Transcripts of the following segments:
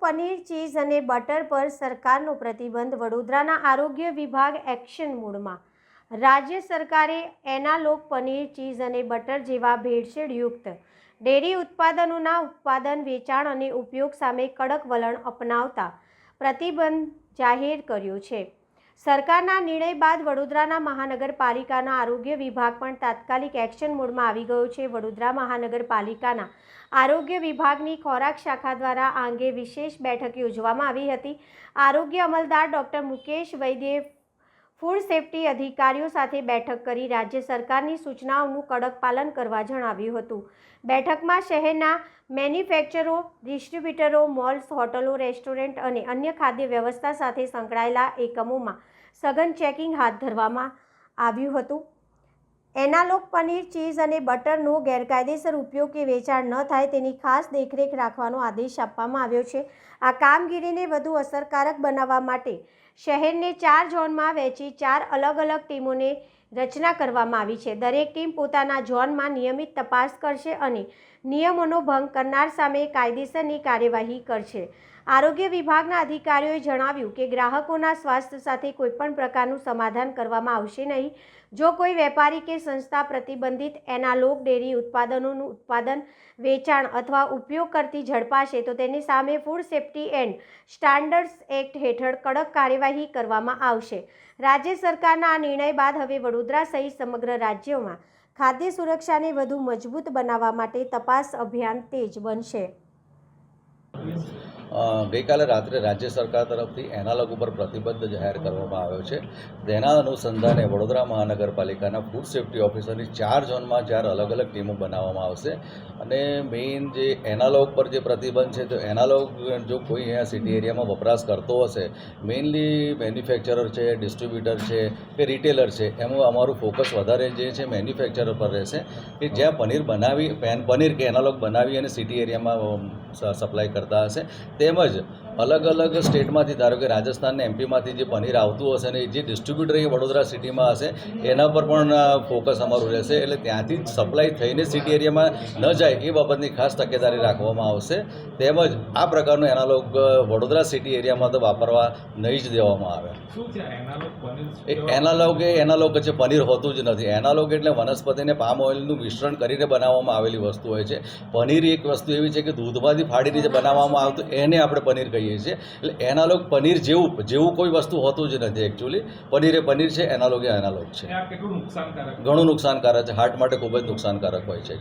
Paneer, cheese અને butter પર સરકારનો પ્રતિબંધ. વડોદરાના આરોગ્ય વિભાગ એક્શન મોડમાં. રાજ્ય સરકારે એનાલોગ પનીર, ચીઝ અને બટર જેવા ભેળસેળયુક્ત ડેરી ઉત્પાદનોના ઉત્પાદન, વેચાણ અને ઉપયોગ સામે કડક વલણ અપનાવતા પ્રતિબંધ જાહેર કર્યો છે. સરકારના નિર્ણય બાદ વડોદરાના મહાનગરપાલિકાના આરોગ્ય વિભાગ પણ તાત્કાલિક એક્શન મોડમાં આવી ગયો છે. વડોદરા મહાનગરપાલિકાના આરોગ્ય વિભાગની ખોરાક શાખા દ્વારા આ અંગે વિશેષ બેઠક યોજવામાં આવી હતી. આરોગ્ય અમલદાર ડૉક્ટર મુકેશ વૈદ્યે ફૂડ સેફ્ટી અધિકારીઓ સાથે બેઠક કરી રાજ્ય સરકારની સૂચનાઓનું કડક પાલન કરવા જણાવ્યું હતું. બેઠકમાં શહેરના મેન્યુફેક્ચરો, ડિસ્ટ્રીબ્યુટરો, મોલ્સ, હોટલો, રેસ્ટોરન્ટ અને અન્ય ખાદ્ય વ્યવસ્થા સાથે સંકળાયેલા એકમોમાં સઘન ચેકિંગ હાથ ધરવામાં આવ્યું હતું. એનાલોગ પનીર, ચીઝ અને બટરનો ગેરકાયદેસર ઉપયોગ કે વેચાણ ન થાય તેની ખાસ દેખરેખ રાખવાનો આદેશ આપવામાં આવ્યો છે. આ કામગીરીને વધુ અસરકારક બનાવવા માટે શહેરને 4 ઝોનમાં વહેંચી 4 અલગ અલગ ટીમોની રચના કરવામાં આવી છે. દરેક ટીમ પોતાના ઝોનમાં નિયમિત તપાસ કરશે અને નિયમોનો ભંગ કરનાર સામે કાયદેસરની કાર્યવાહી કરશે. આરોગ્ય વિભાગના અધિકારીઓએ જણાવ્યું કે ગ્રાહકોના સ્વાસ્થ્ય સાથે કોઈપણ પ્રકારનું સમાધાન કરવામાં આવશે નહીં. જો કોઈ વેપારી કે સંસ્થા પ્રતિબંધિત એનાલોગ ડેરી ઉત્પાદનોનું ઉત્પાદન, વેચાણ અથવા ઉપયોગ કરતી ઝડપાશે તો તેની સામે food safety and standards act હેઠળ કડક કાર્યવાહી કરવામાં આવશે. રાજ્ય સરકારના આ નિર્ણય બાદ હવે વડોદરા સહિત સમગ્ર રાજ્યોમાં ખાદ્ય સુરક્ષાને વધુ મજબૂત બનાવવા માટે તપાસ અભિયાન તેજ બનશે. ગઈકાલે રાત્રે રાજ્ય સરકાર તરફથી એનાલોગ ઉપર પ્રતિબંધ જાહેર કરવામાં આવ્યો છે. તેના અનુસંધાને વડોદરા મહાનગરપાલિકાના ફૂડ સેફ્ટી ઓફિસરની 4 ઝોનમાં 4 અલગ અલગ ટીમો બનાવવામાં આવશે. અને મેઇન જે એનાલોગ પર જે પ્રતિબંધ છે, તો એનાલોગ જો કોઈ અહીંયા સિટી એરિયામાં વપરાશ કરતો હશે, મેઇનલી મેન્યુફેક્ચરર છે, ડિસ્ટ્રીબ્યુટર છે કે રિટેલર છે, એમાં અમારું ફોકસ વધારે જે છે મેન્યુફેક્ચરર પર રહેશે કે જ્યાં પનીર કે એનાલોગ બનાવી અને સિટી એરિયામાં સપ્લાય કરતા હશે. તેમજ અલગ અલગ સ્ટેટમાંથી, ધારો કે રાજસ્થાન ને એમપીમાંથી જે પનીર આવતું હશે ને જે ડિસ્ટ્રીબ્યુટર એ વડોદરા સિટીમાં હશે એના પર પણ ફોકસ અમારું રહેશે. એટલે ત્યાંથી જ સપ્લાય થઈને સિટી એરિયામાં ન જાય એ બાબતની ખાસ તકેદારી રાખવામાં આવશે. તેમજ આ પ્રકારનું એનાલોગ વડોદરા સિટી એરિયામાં તો વાપરવા નહીં જ દેવામાં આવે. એનાલોગ છે, પનીર હોતું જ નથી. એનાલોગ એટલે વનસ્પતિને પામ ઓઇલનું મિશ્રણ કરીને બનાવવામાં આવેલી વસ્તુ હોય છે. પનીર એક વસ્તુ એવી છે કે દૂધમાંથી ફાડીને જે બનાવવામાં આવતું એને આપણે પનીર કહીએ છીએ. એટલે એનાલોગ પનીર જેવું કોઈ વસ્તુ હોતું જ નથી. એકચ્યુઅલી પનીર એ પનીર છે, એનાલોગ એ એનાલોગ છે. ઘણું નુકસાનકારક છે, હાર્ટ માટે ખૂબ જ નુકસાનકારક હોય છે.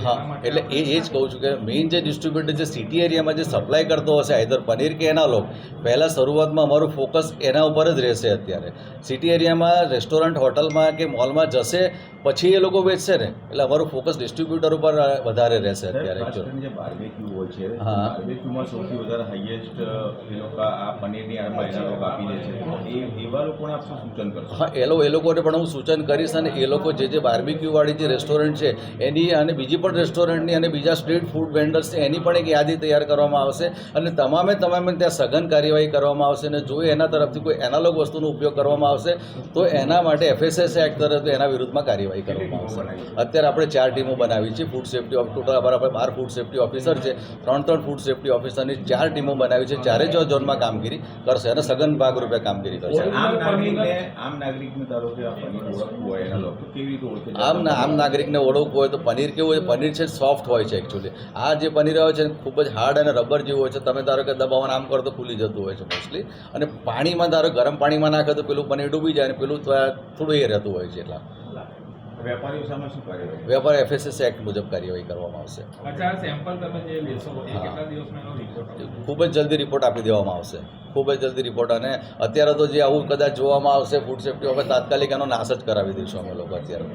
હા, એટલે એ જ કહું છું કે મેઇન જે ડિસ્ટ્રીબ્યુટર જે સિટી એરિયામાં જે સપ્લાય કરતો હશે આઈધર પનીર કે એનાલોગ, પહેલાં શરૂઆતમાં અમારું ફોકસ એના ઉપર જ રહેશે. અત્યારે સિટી એરિયામાં રેસ્ટોરન્ટ, હોટલમાં કે મોલમાં જશે પછી એ લોકો વેચશે ને, એટલે અમારું ફોકસ ડિસ્ટ્રીબ્યુટર ઉપર વધારે રહેશે. અત્યારે જે બાર્બેક્યુ હોય છે, બાર્બેક્યુમાં સૌથી વધારે હાઈએસ્ટ એ લોકો આ પનીરની આડમાં એનાલોગ આપી દે છે. એવા લોકોને આપ શું સૂચન કરશો? હા, એ લોકોને પણ હું સૂચન કરીશ. અને એ લોકો જે બાર્બેક્યુવાળી જે રેસ્ટોરન્ટ છે એની અને બીજી પણ રેસ્ટોરન્ટની અને બીજા સ્ટ્રીટ ફૂડ વેન્ડર્સ છે એની પણ એક યાદી તૈયાર કરવામાં આવશે. અને તમામે ત્યાં સઘન કાર્યવાહી કરવામાં આવશે. અને જો એના તરફથી કોઈ એનાલોગ વસ્તુનો ઉપયોગ કરવામાં આવશે તો એના માટે FSS એક્ટ તરફથી એના વિરુદ્ધમાં કાર્યવાહી કરવામાં આવશે. અત્યારે આપણે 4 ટીમો બનાવી છે. ફૂડ સેફ્ટી ટોટલ આપણે 12 ફૂડ સેફ્ટી ઓફિસર છે, 3 ફૂડ સેફ્ટી ઓફિસરની 4 ટીમો બનાવી છે. 4 ઝોનમાં કામગીરી કરશે અને સઘન ભાગરૂપે કામગીરી કરશે. આમ નાગરિકને ધારો કે આ પનીર ઓળખવું હોય એનાલોગ તો કેવી રીતે ઓળખે? આમ નાગરિકને ઓળખવું હોય તો પનીર કેવું હોય, પનીર છે સોફ્ટ હોય છે. એકચ્યુઅલી આ જે પનીર આવે છે ખૂબ જ હાર્ડ અને રબર જેવું હોય છે. તમે ધારો કે દબાવવાનું આમ કરો તો ખુલી જતું હોય છે મોસ્ટલી. અને પાણીમાં ધારો ગરમ પાણીમાં નાખે તો પેલું પનીર ડૂબી જાય અને પેલું થોડું એ રહેતું હોય છે. એટલા વેપારીઓ સામે શું કાર્યવાહી? વેપાર FSS એક્ટ મુજબ કાર્યવાહી કરવામાં આવશે. ખૂબ જ જલ્દી રિપોર્ટ આપી દેવામાં આવશે. ખૂબ જ જલ્દી રિપોર્ટ. અને અત્યારે તો જે આવું કદાચ જોવામાં આવશે ફૂડ સેફ્ટી હવે તાત્કાલિક એનો નાશ જ કરાવી દઈશું અમે લોકો અત્યારે.